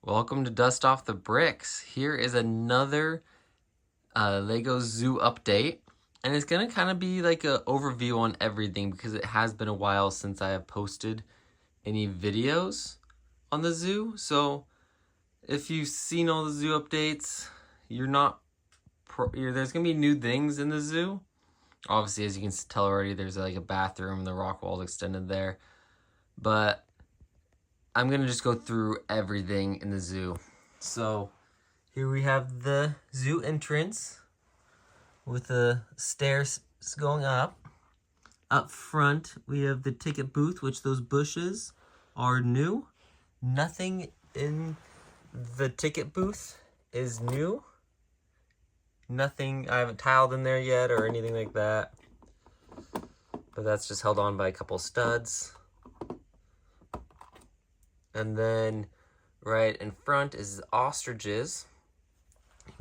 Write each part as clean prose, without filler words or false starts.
Welcome to Dust Off the Bricks. Here is another Lego Zoo update. And it's going to kind of be like an overview on everything because it has been a while since I have posted any videos on the zoo. So if you've seen all the zoo updates, there's going to be new things in the zoo. Obviously, as you can tell already, there's like a bathroom, the rock wall extended there. But I'm going to just go through everything in the zoo. So here we have the zoo entrance with the stairs going up. Up front, we have the ticket booth, which those bushes are new. Nothing in the ticket booth is new. Nothing, I haven't tiled in there yet or anything like that. But that's just held on by a couple studs. And then right in front is the ostriches.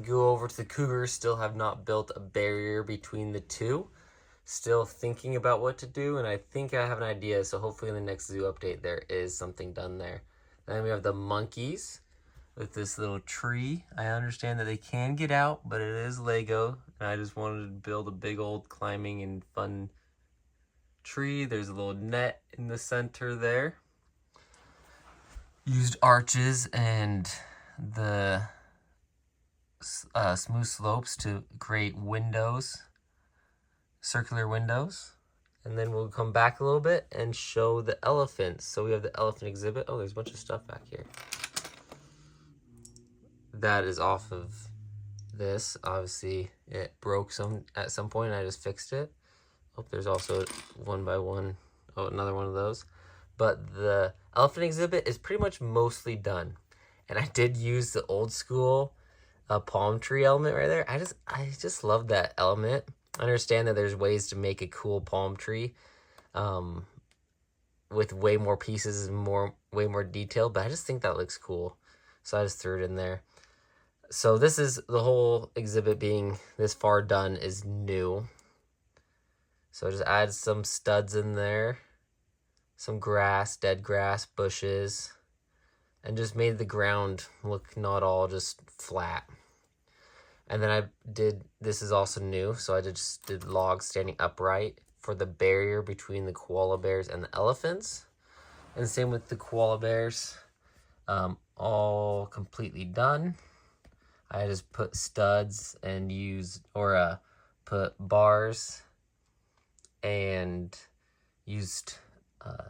Go over to the cougars, still have not built a barrier between the two. Still thinking about what to do, and I think I have an idea, so hopefully in the next zoo update there is something done there. Then we have the monkeys with this little tree. I understand that they can get out, but it is Lego, and I just wanted to build a big old climbing and fun tree. There's a little net in the center there. Used arches and the smooth slopes to create windows, circular windows. And then we'll come back a little bit and show the elephants. So we have the elephant exhibit. Oh, there's a bunch of stuff back here. That is off of this. Obviously, it broke at some point, and I just fixed it. Oh, there's also one by one. Oh, another one of those. But the elephant exhibit is pretty much mostly done. And I did use the old school palm tree element right there. I just love that element. I understand that there's ways to make a cool palm tree with way more pieces and way more detail, but I just think that looks cool. So I just threw it in there. So this is the whole exhibit being this far done is new. So just add some studs in there, some grass, dead grass, bushes, and just made the ground look not all just flat. And then this is also new, so I just did logs standing upright for the barrier between the koala bears and the elephants. And same with the koala bears, all completely done. I just put studs and put bars and used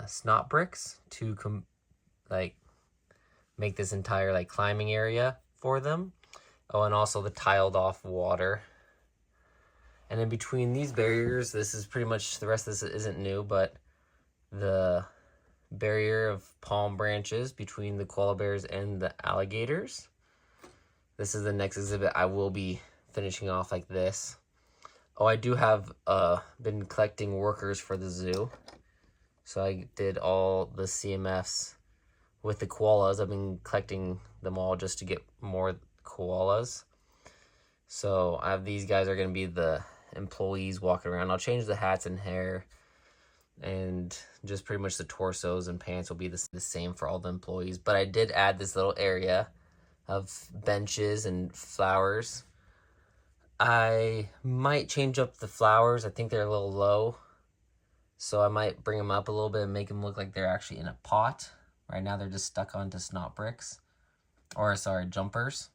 snot bricks to make this entire climbing area for them. Oh, and also the tiled off water. And in between these barriers, this is pretty much, the rest of this isn't new, but the barrier of palm branches between the koala bears and the alligators. This is the next exhibit. I will be finishing off like this. Oh, I do have been collecting workers for the zoo. So I did all the CMFs with the koalas. I've been collecting them all just to get more koalas. So I have these guys are going to be the employees walking around. I'll change the hats and hair, and just pretty much the torsos and pants will be the same for all the employees. But I did add this little area of benches and flowers. I might change up the flowers. I think they're a little low, so I might bring them up a little bit and make them look like they're actually in a pot. Right now they're just stuck onto snot bricks, or sorry, jumpers.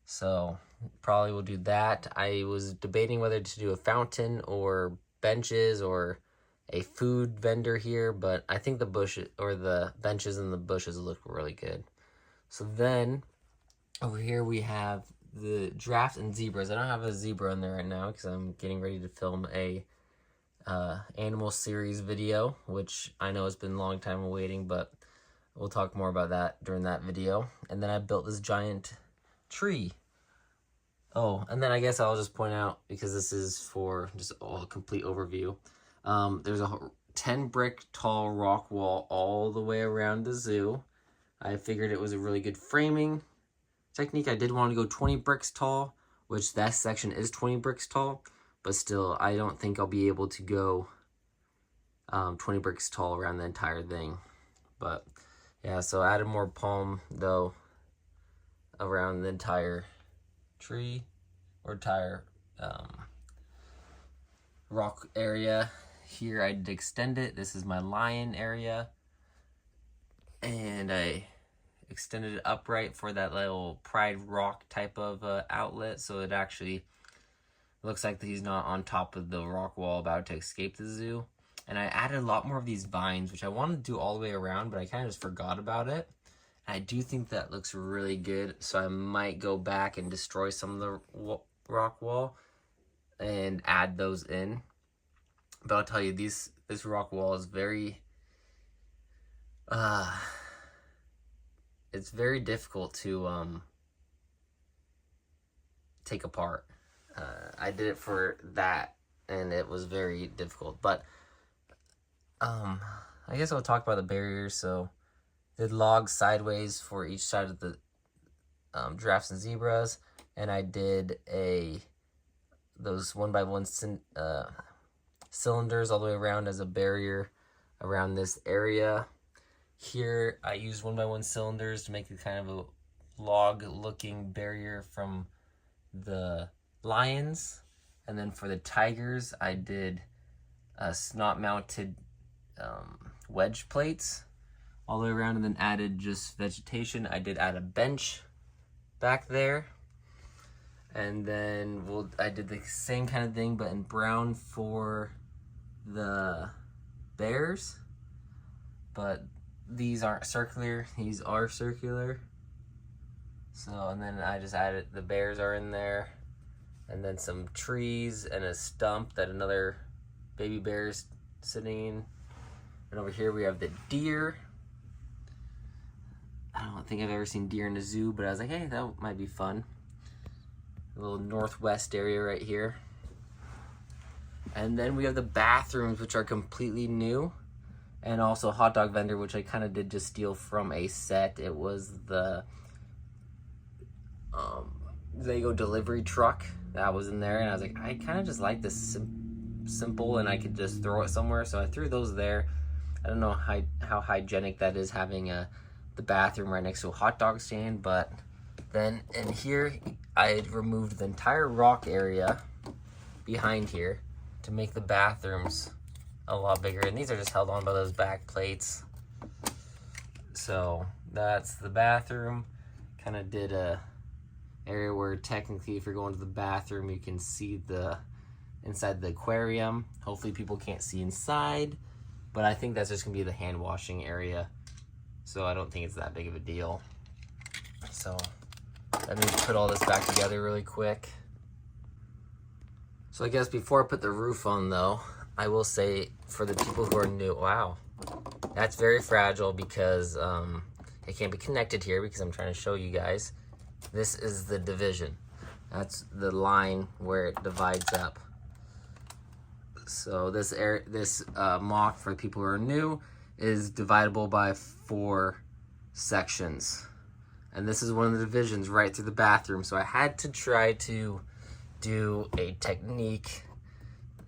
So probably will do that. I was debating whether to do a fountain or benches or a food vendor here, but I think the benches and the bushes look really good. So then over here we have the giraffe and zebras. I don't have a zebra in there right now because I'm getting ready to film a animal series video, which I know has been a long time awaiting, but we'll talk more about that during that video. And then I built this giant tree. Oh, and then I guess I'll just point out, because this is for just a complete overview, there's a 10 brick tall rock wall all the way around the zoo. I figured it was a really good framing technique. I did want to go 20 bricks tall, which that section is 20 bricks tall, but still I don't think I'll be able to go 20 bricks tall around the entire thing. But yeah, so I added more palm though around the entire tree or entire rock area. Here I did extend it. This is my lion area, and I extended it upright for that little pride rock type of outlet, so it actually looks like he's not on top of the rock wall about to escape the zoo. And I added a lot more of these vines, which I wanted to do all the way around, but I kind of just forgot about it. And I do think that looks really good, so I might go back and destroy some of the rock wall and add those in. But I'll tell you, this rock wall is very it's very difficult to take apart. I did it for that, and it was very difficult. But I guess I'll talk about the barriers. So did logs sideways for each side of the giraffes and zebras, and I did those 1x1 cylinders all the way around as a barrier around this area. Here I used 1x1 cylinders to make it kind of a log looking barrier from the lions, and then for the tigers I did snot mounted wedge plates all the way around, and then added just vegetation. I did add a bench back there, and then I did the same kind of thing but in brown for the bears, but these aren't circular, these are circular. So, and then I just added, the bears are in there, and then some trees and a stump that another baby bear is sitting in. And over here we have the deer. I don't think I've ever seen deer in a zoo, but I was like, hey, that might be fun. A little northwest area right here. And then we have the bathrooms, which are completely new. And also hot dog vendor, which I kind of did just steal from a set. It was the Lego delivery truck that was in there. And I was like, I kind of just like this simple, and I could just throw it somewhere. So I threw those there. I don't know how hygienic that is, having the bathroom right next to a hot dog stand. But then in here, I had removed the entire rock area behind here to make the bathrooms a lot bigger, and these are just held on by those back plates. So that's the bathroom. Kind of did a area where technically if you're going to the bathroom you can see the inside the aquarium. Hopefully people can't see inside, but I think that's just gonna be the hand washing area, so I don't think it's that big of a deal. So let me put all this back together really quick. So I guess before I put the roof on though, I will say for the people who are new, wow, that's very fragile because it can't be connected here because I'm trying to show you guys. This is the division. That's the line where it divides up. So this mock, for people who are new, is dividable by 4 sections. And this is one of the divisions right through the bathroom. So I had to try to do a technique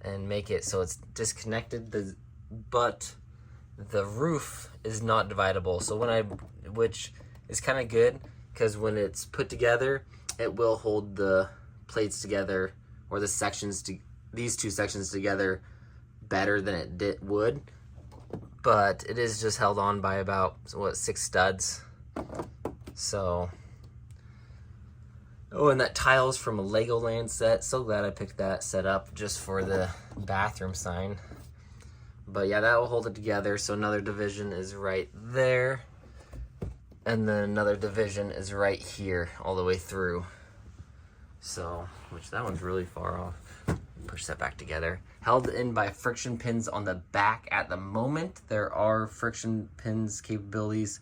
and make it so it's disconnected, but the roof is not dividable. So which is kind of good, because when it's put together, it will hold the plates together, or the sections to these 2 sections together better than it would. But it is just held on by about 6 studs. So, oh, and that tile's from a Legoland set. So glad I picked that set up just for the bathroom sign. But yeah, that will hold it together. So another division is right there, and then another division is right here all the way through. So, which that one's really far off. Push that back together. Held in by friction pins on the back at the moment. There are friction pins capabilities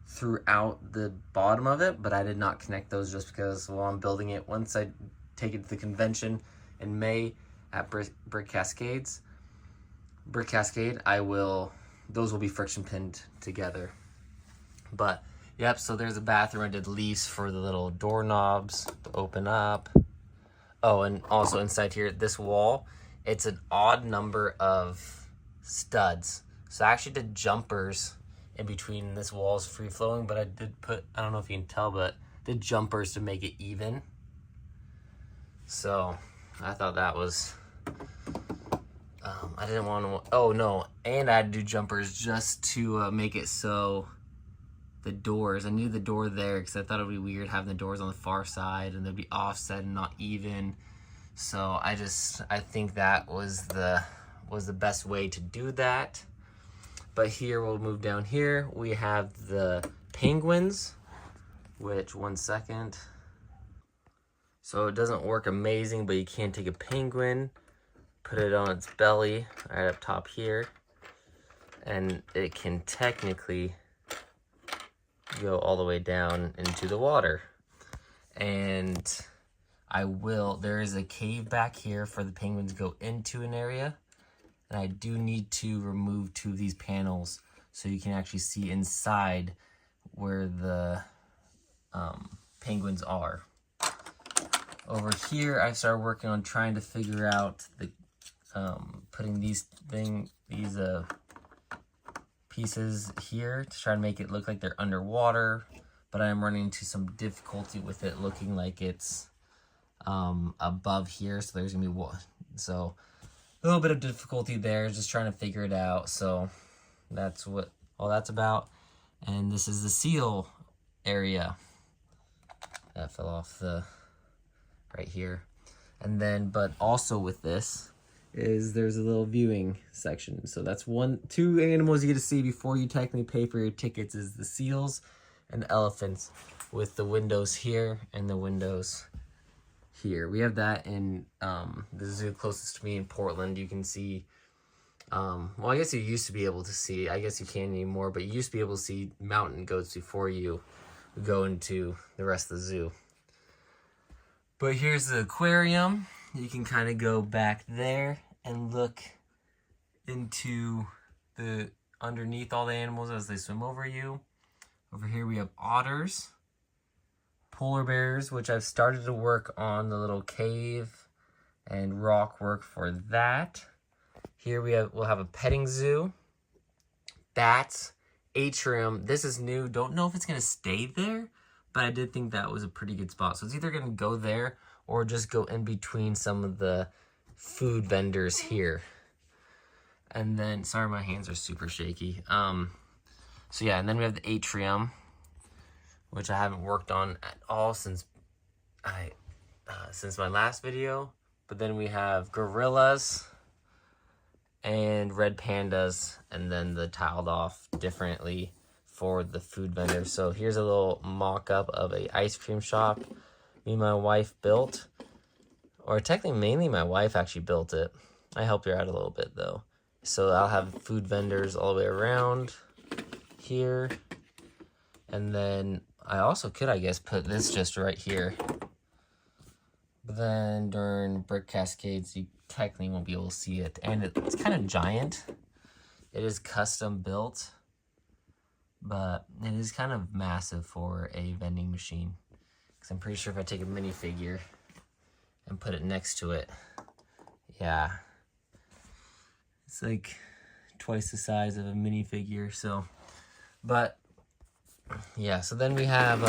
throughout the bottom of it, but I did not connect those just because while I'm building it, once I take it to the convention in May at Brick Cascade, those will be friction pinned together. But yep, so there's a bathroom. I did leaves for the little doorknobs to open up. Oh, and also inside here, this wall, it's an odd number of studs. So I actually did jumpers in between. This wall is free flowing, but I did put, I don't know if you can tell, but the jumpers to make it even. So I thought that was, I didn't want to, oh no, and I had to do jumpers just to make it so the doors, I knew the door there because I thought it would be weird having the doors on the far side and they'd be offset and not even. So I think that was the best way to do that. But here, we'll move down here. We have the penguins, which, one second. So it doesn't work amazing, but you can take a penguin, put it on its belly right up top here, and it can technically go all the way down into the water. And there is a cave back here for the penguins to go into an area. And I do need to remove 2 of these panels so you can actually see inside where the penguins are. Over here, I started working on trying to figure out the putting these pieces here to try to make it look like they're underwater, but I'm running into some difficulty with it looking like it's above here. So there's gonna be so a little bit of difficulty there, just trying to figure it out. So that's what all that's about. And this is the seal area that fell off the right here. And then, but also with this is there's a little viewing section. So that's 2 animals you get to see before you technically pay for your tickets, is the seals and the elephants, with the windows here and the windows here. We have that in the zoo closest to me in Portland. You can see, well, I guess you used to be able to see, I guess you can't anymore, but you used to be able to see mountain goats before you go into the rest of the zoo. But here's the aquarium. You can kind of go back there and look into the underneath all the animals as they swim over you. Over here we have otters, polar bears, which I've started to work on the little cave and rock work for that. Here we'll have a petting zoo, bats, atrium. This is new. Don't know if it's gonna stay there, but I did think that was a pretty good spot. So it's either gonna go there or just go in between some of the food vendors here. And then, sorry, my hands are super shaky. So yeah, and then we have the atrium, which I haven't worked on at all since my last video. But then we have gorillas and red pandas, and then the tiled off differently for the food vendors. So here's a little mock-up of a ice cream shop me and my wife built, or technically mainly my wife actually built it. I helped her out a little bit though. So I'll have food vendors all the way around here, and then I also could, I guess, put this just right here. But then during Brick Cascades, you technically won't be able to see it, and it's kind of giant. It is custom built, but it is kind of massive for a vending machine. Because I'm pretty sure if I take a minifigure and put it next to it, yeah, it's like twice the size of a minifigure. So, but yeah, so then we have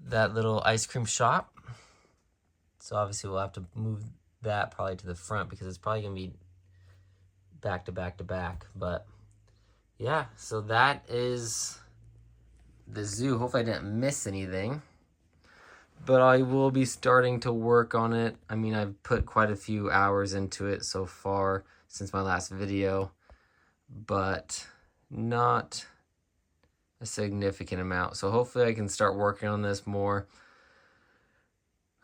that little ice cream shop. So obviously we'll have to move that probably to the front because it's probably gonna be back to back to back. But yeah, so that is the zoo. Hopefully I didn't miss anything, but I will be starting to work on it. I mean, I've put quite a few hours into it so far since my last video, but not a significant amount. So hopefully I can start working on this more.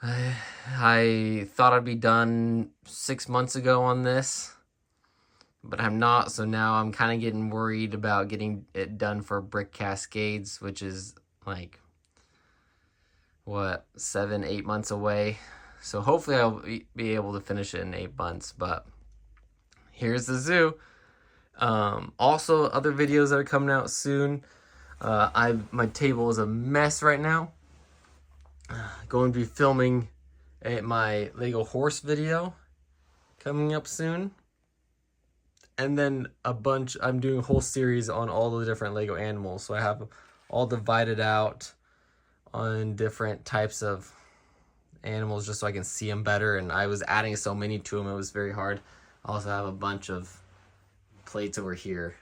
I thought I'd be done 6 months ago on this, but I'm not. So now I'm kind of getting worried about getting it done for Brick Cascades, which is like, what, 7-8 months away. So hopefully I'll be able to finish it in 8 months. But here's the zoo. Also, other videos that are coming out soon. My table is a mess right now. Going to be filming my Lego horse video coming up soon. And then I'm doing a whole series on all the different Lego animals. So I have all divided out on different types of animals just so I can see them better, and I was adding so many to them it was very hard. I also have a bunch of plates over here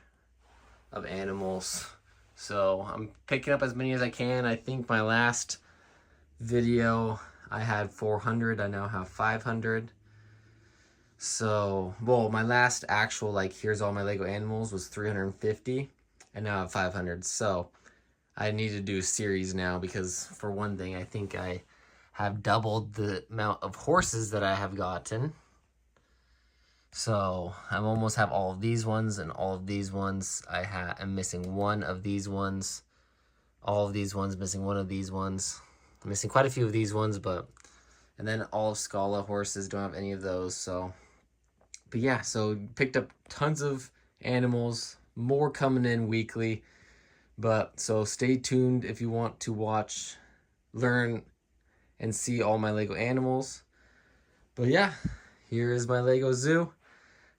of animals, so I'm picking up as many as I can. I think my last video I had 400, I now have 500. So, well, my last actual, like, here's all my Lego animals was 350, and now I have 500. So I need to do a series now because, for one thing, I think I have doubled the amount of horses that I have gotten. So I almost have all of these ones and all of these ones. I'm missing one of these ones. All of these ones, missing one of these ones. I'm missing quite a few of these ones, and then all of Scala horses, don't have any of those. So, but yeah, so picked up tons of animals, more coming in weekly. But so stay tuned if you want to watch, learn, and see all my Lego animals. But yeah, here is my Lego zoo.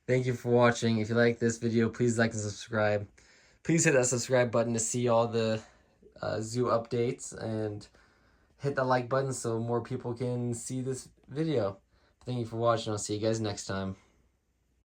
Thank you for watching. If you like this video, please like and subscribe. Please hit that subscribe button to see all the zoo updates, and hit that like button so more people can see this video. Thank you for watching. I'll see you guys next time.